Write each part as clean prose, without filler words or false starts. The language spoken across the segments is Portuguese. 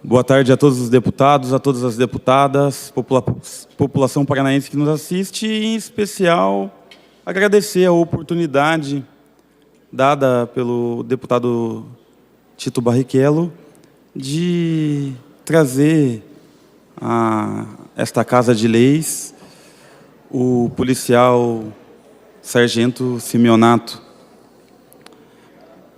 Boa tarde a todos os deputados, a todas as deputadas, população paranaense que nos assiste, e, em especial, agradecer a oportunidade dada pelo deputado Tito Barrichello de trazer a esta Casa de Leis o policial Sargento Simeonato.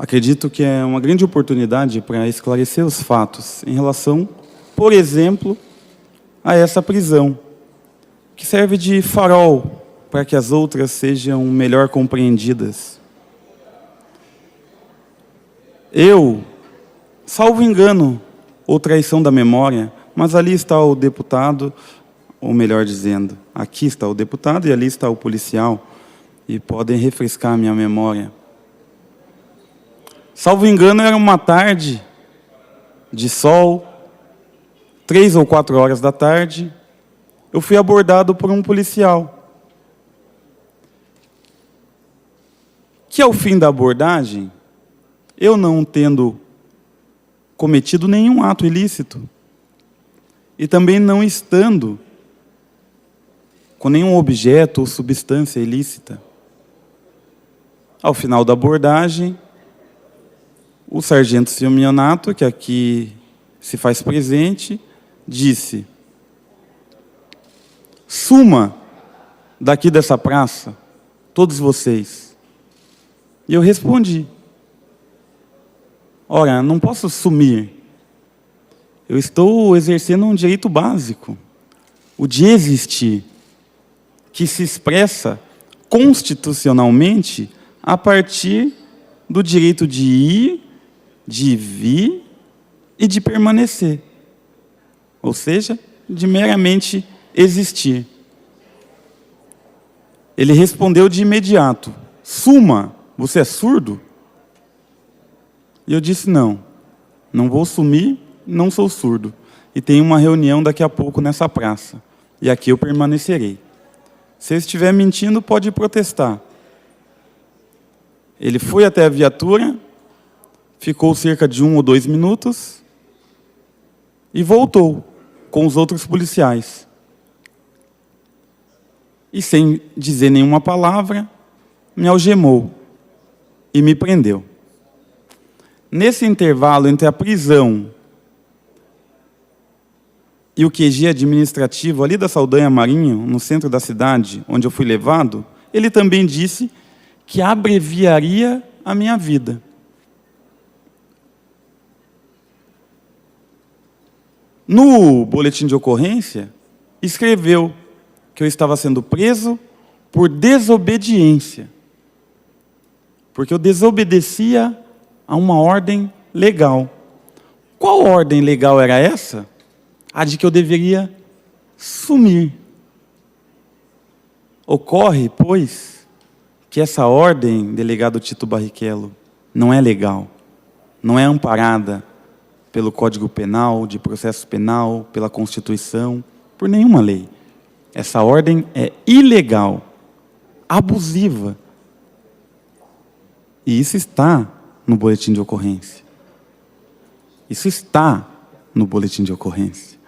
Acredito que é uma grande oportunidade para esclarecer os fatos em relação, por exemplo, a essa prisão, que serve de farol para que as outras sejam melhor compreendidas. Eu, salvo engano ou traição da memória, mas ali está o deputado, ou melhor dizendo, aqui está o deputado e ali está o policial, e podem refrescar a minha memória. Salvo engano, era uma tarde de sol, 3 ou 4 horas da tarde, eu fui abordado por um policial. Que ao fim da abordagem, eu não tendo cometido nenhum ato ilícito, e também não estando com nenhum objeto ou substância ilícita, ao final da abordagem, o sargento Simeonato, que aqui se faz presente, disse: "Suma daqui dessa praça, todos vocês." E eu respondi: "Ora, não posso sumir. Eu estou exercendo um direito básico, o de existir, que se expressa constitucionalmente a partir do direito de ir, de vir e de permanecer, ou seja, de meramente existir." Ele respondeu de imediato: "Suma, você é surdo?" E eu disse: não vou sumir, não sou surdo, e tenho uma reunião daqui a pouco nessa praça, e aqui eu permanecerei. Se eu estiver mentindo, pode protestar. Ele foi até a viatura, ficou cerca de 1 ou 2 minutos e voltou com os outros policiais. E sem dizer nenhuma palavra, me algemou e me prendeu. Nesse intervalo entre a prisão e o QG administrativo ali da Saldanha Marinho, no centro da cidade, onde eu fui levado, ele também disse que abreviaria a minha vida. No boletim de ocorrência, escreveu que eu estava sendo preso por desobediência, porque eu desobedecia a uma ordem legal. Qual ordem legal era essa? A de que eu deveria sumir. Ocorre, pois, que essa ordem, delegado Tito Barrichello, não é legal, não é amparada pelo Código Penal, de processo penal, pela Constituição, por nenhuma lei. Essa ordem é ilegal, abusiva. E isso está no boletim de ocorrência. Isso está no boletim de ocorrência.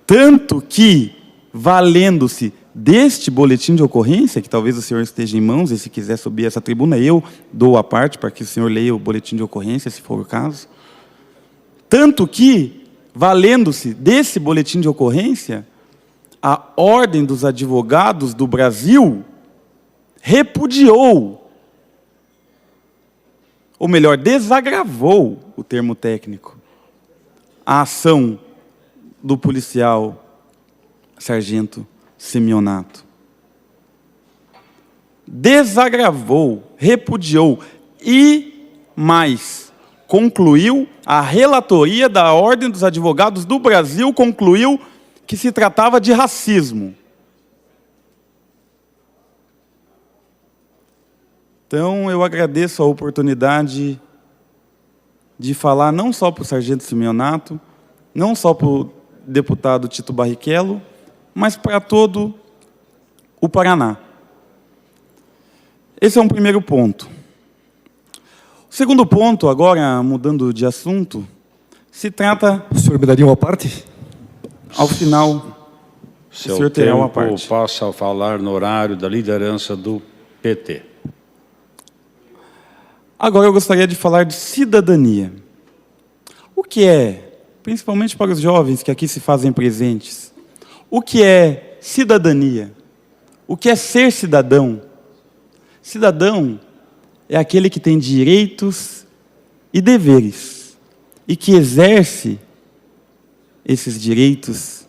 Tanto que, valendo-se deste boletim de ocorrência, que talvez o senhor esteja em mãos, e se quiser subir essa tribuna, eu dou a parte para que o senhor leia o boletim de ocorrência, se for o caso. Tanto que, valendo-se desse boletim de ocorrência, a Ordem dos Advogados do Brasil repudiou, ou melhor, desagravou, o termo técnico, a ação do policial Sargento Simeonato. Desagravou, repudiou e mais, concluiu, a relatoria da Ordem dos Advogados do Brasil concluiu que se tratava de racismo. Então, eu agradeço a oportunidade de falar não só para o Sargento Simeonato, não só para o deputado Tito Barrichello, mas para todo o Paraná. Esse é um primeiro ponto. O segundo ponto, agora mudando de assunto, Se trata... O senhor me daria uma parte? Ao final, o senhor terá uma parte. Passa a falar no horário da liderança do PT. Agora eu gostaria de falar de cidadania. O que é, principalmente para os jovens que aqui se fazem presentes, o que é cidadania? O que é ser cidadão? Cidadão é aquele que tem direitos e deveres e que exerce esses direitos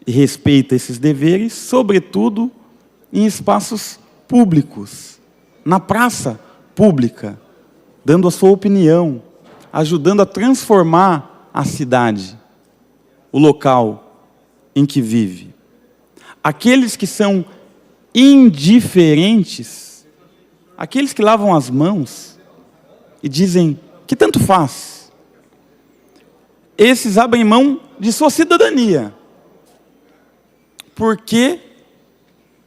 e respeita esses deveres, sobretudo em espaços públicos, na praça pública, dando a sua opinião, ajudando a transformar a cidade, o local em que vive. Aqueles que são indiferentes, aqueles que lavam as mãos e dizem que tanto faz, esses abrem mão de sua cidadania, porque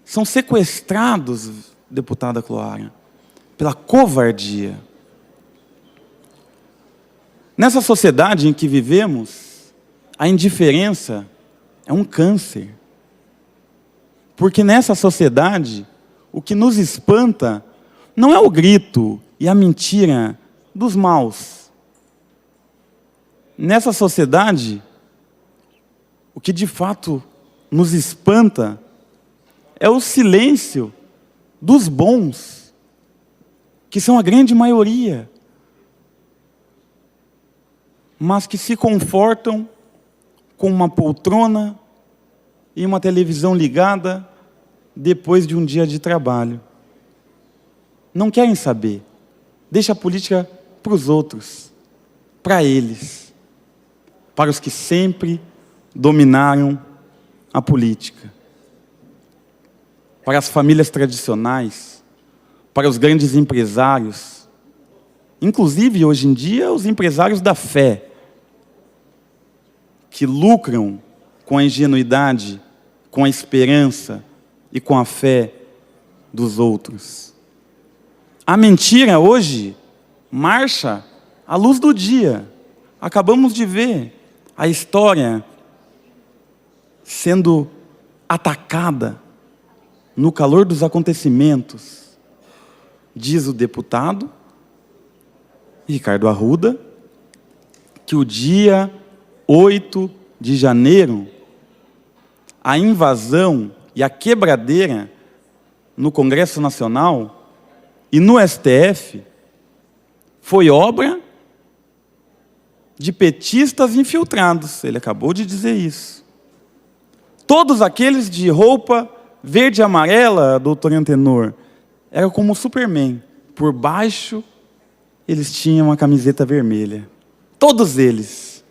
são sequestrados, deputada Cloara, pela covardia. Nessa sociedade em que vivemos, a indiferença é um câncer. Porque nessa sociedade, o que nos espanta não é o grito e a mentira dos maus. Nessa sociedade, o que de fato nos espanta é o silêncio dos bons, que são a grande maioria, mas que se confortam com uma poltrona e uma televisão ligada depois de um dia de trabalho. Não querem saber. Deixa a política para os outros, para eles, para os que sempre dominaram a política, para as famílias tradicionais, para os grandes empresários, inclusive hoje em dia os empresários da fé, que lucram com a ingenuidade, com a esperança e com a fé dos outros. A mentira hoje marcha à luz do dia. Acabamos de ver a história sendo atacada no calor dos acontecimentos. Diz o deputado Ricardo Arruda que o dia 8 de janeiro, a invasão e a quebradeira no Congresso Nacional e no STF foi obra de petistas infiltrados. Ele acabou de dizer isso. Todos aqueles de roupa verde e amarela, doutor Antenor, eram como o Superman. Por baixo, eles tinham uma camiseta vermelha. Todos eles.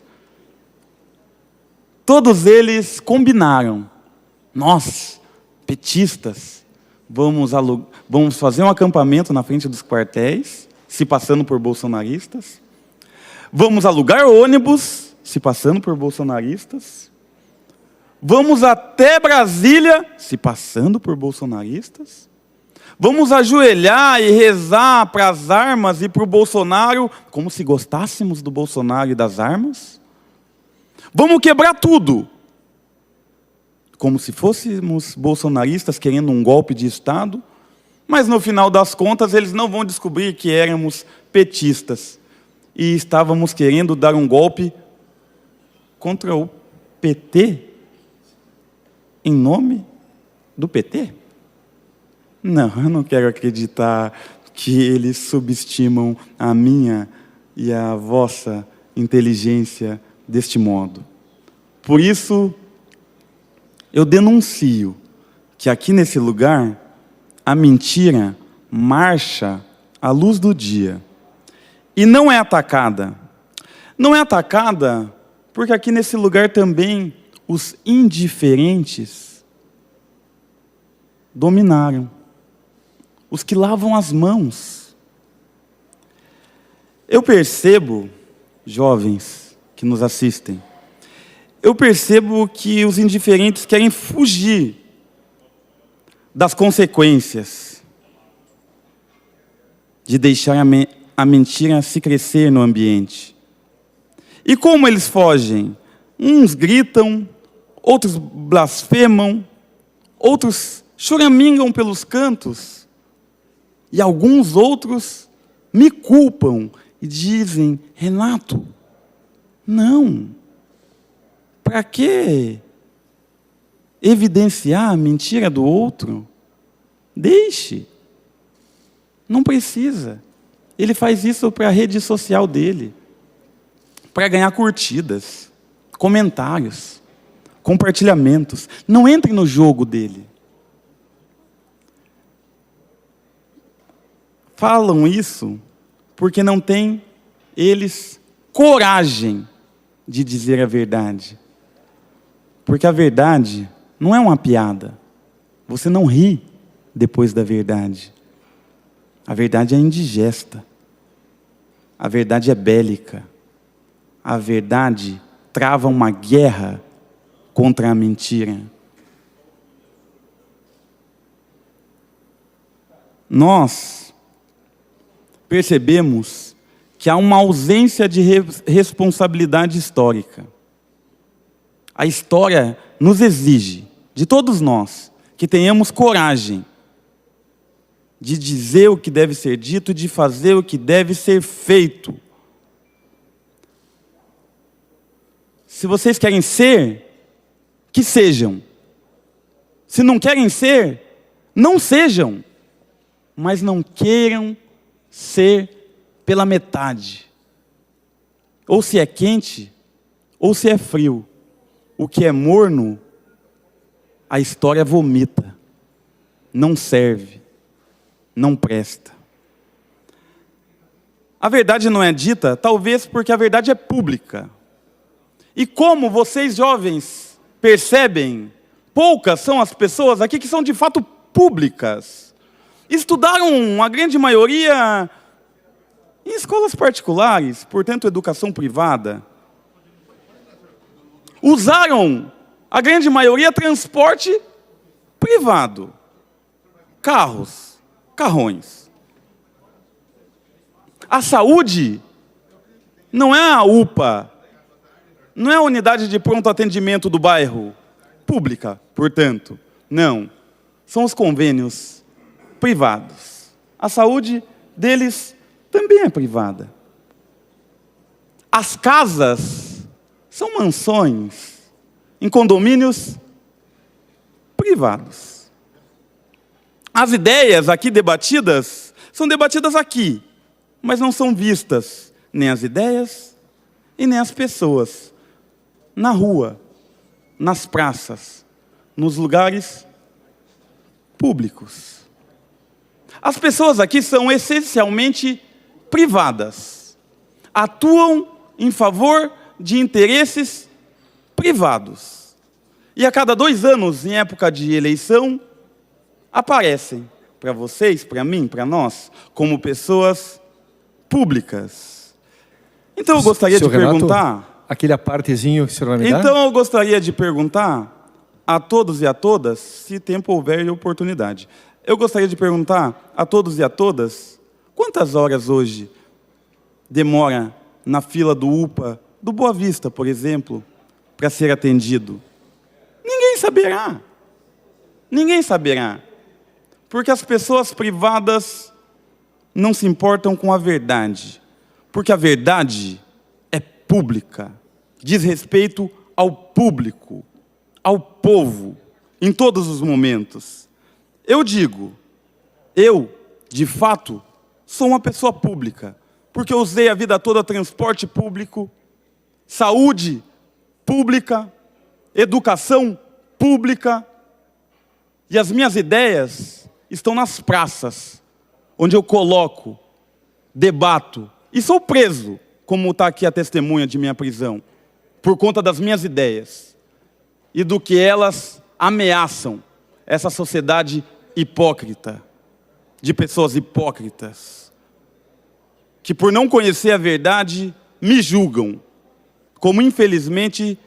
Todos eles combinaram. Nós, petistas, vamos fazer um acampamento na frente dos quartéis, se passando por bolsonaristas. Vamos alugar ônibus, se passando por bolsonaristas. Vamos até Brasília, se passando por bolsonaristas. Vamos ajoelhar e rezar para as armas e para o Bolsonaro, como se gostássemos do Bolsonaro e das armas. Vamos quebrar tudo, como se fôssemos bolsonaristas querendo um golpe de Estado, mas no final das contas eles não vão descobrir que éramos petistas e estávamos querendo dar um golpe contra o PT, em nome do PT? Não, eu não quero acreditar que eles subestimam a minha e a vossa inteligência deste modo. Por isso, eu denuncio que aqui nesse lugar a mentira marcha à luz do dia e não é atacada. Não é atacada porque aqui nesse lugar também os indiferentes dominaram. Os que lavam as mãos. Eu percebo, jovens que nos assistem, eu percebo que os indiferentes querem fugir das consequências de deixar a mentira se crescer no ambiente. E como eles fogem? Uns gritam, outros blasfemam, outros choramingam pelos cantos, e alguns outros me culpam e dizem: Renato, não, para que evidenciar a mentira do outro? Deixe, não precisa. Ele faz isso para a rede social dele, para ganhar curtidas, comentários, compartilhamentos. Não entre no jogo dele. Falam isso porque não têm eles coragem de dizer a verdade. Porque a verdade não é uma piada. Você não ri depois da verdade. A verdade é indigesta. A verdade é bélica. A verdade trava uma guerra contra a mentira. Nós percebemos que há uma ausência de responsabilidade histórica. A história nos exige, de todos nós, que tenhamos coragem de dizer o que deve ser dito, de fazer o que deve ser feito. Se vocês querem ser, que sejam. Se não querem ser, não sejam. Mas não queiram ser pela metade. Ou se é quente, ou se é frio. O que é morno, a história vomita. Não serve. Não presta. A verdade não é dita, talvez porque a verdade é pública. E como vocês jovens percebem, poucas são as pessoas aqui que são de fato públicas. Estudaram, a grande maioria, em escolas particulares, portanto, educação privada. Usaram, a grande maioria, transporte privado. Carros, carrões. A saúde não é a UPA, não é a unidade de pronto atendimento do bairro, pública, portanto. Não, são os convênios privados. A saúde deles também é privada. As casas são mansões em condomínios privados. As ideias aqui debatidas são debatidas aqui, mas não são vistas nem as ideias e nem as pessoas na rua, nas praças, nos lugares públicos. As pessoas aqui são essencialmente privadas. Atuam em favor de interesses privados. E a cada 2 anos, em época de eleição, aparecem para vocês, para mim, para nós, como pessoas públicas. Então eu gostaria de perguntar... Aquele apartezinho que o senhor vai me dar? Então eu gostaria de perguntar a todos e a todas, se tempo houver e oportunidade. Eu gostaria de perguntar a todos e a todas, quantas horas hoje demora na fila do UPA, do Boa Vista, por exemplo, para ser atendido? Ninguém saberá. Ninguém saberá. Porque as pessoas privadas não se importam com a verdade. Porque a verdade é pública. Diz respeito ao público, ao povo, em todos os momentos. Eu digo, eu, de fato, sou uma pessoa pública, porque eu usei a vida toda transporte público, saúde pública, educação pública, e as minhas ideias estão nas praças, onde eu coloco, debato, e sou preso, como está aqui a testemunha de minha prisão, por conta das minhas ideias, e do que elas ameaçam essa sociedade hipócrita, de pessoas hipócritas, que por não conhecer a verdade, me julgam, como infelizmente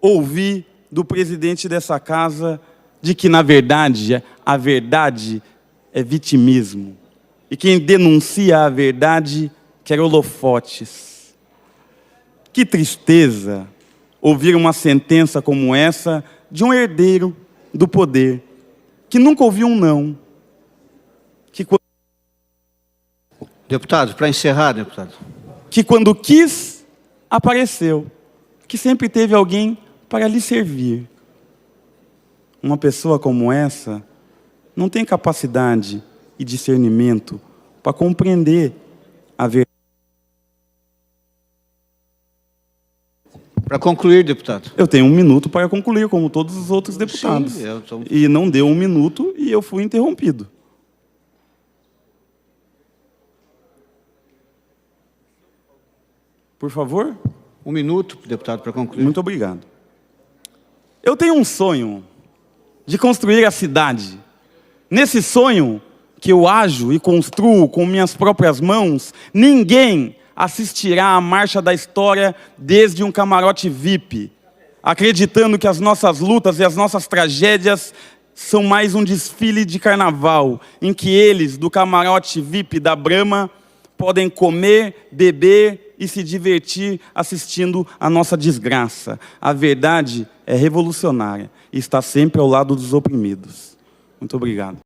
ouvi do presidente dessa casa, de que na verdade, a verdade é vitimismo, e quem denuncia a verdade quer holofotes. Que tristeza ouvir uma sentença como essa de um herdeiro do poder, que nunca ouviu um não. Deputado, para encerrar, deputado. Que quando quis, apareceu. Que sempre teve alguém para lhe servir. Uma pessoa como essa não tem capacidade e discernimento para compreender a verdade. Para concluir, deputado. Eu tenho 1 minuto para concluir, como todos os outros deputados. Sim, E não deu 1 minuto e eu fui interrompido. Por favor? 1 minuto, deputado, para concluir. Muito obrigado. Eu tenho um sonho de construir a cidade. Nesse sonho que eu ajo e construo com minhas próprias mãos, ninguém assistirá à marcha da história desde um camarote VIP, acreditando que as nossas lutas e as nossas tragédias são mais um desfile de carnaval, em que eles, do camarote VIP da Brahma, podem comer, beber e se divertir assistindo a nossa desgraça. A verdade é revolucionária e está sempre ao lado dos oprimidos. Muito obrigado.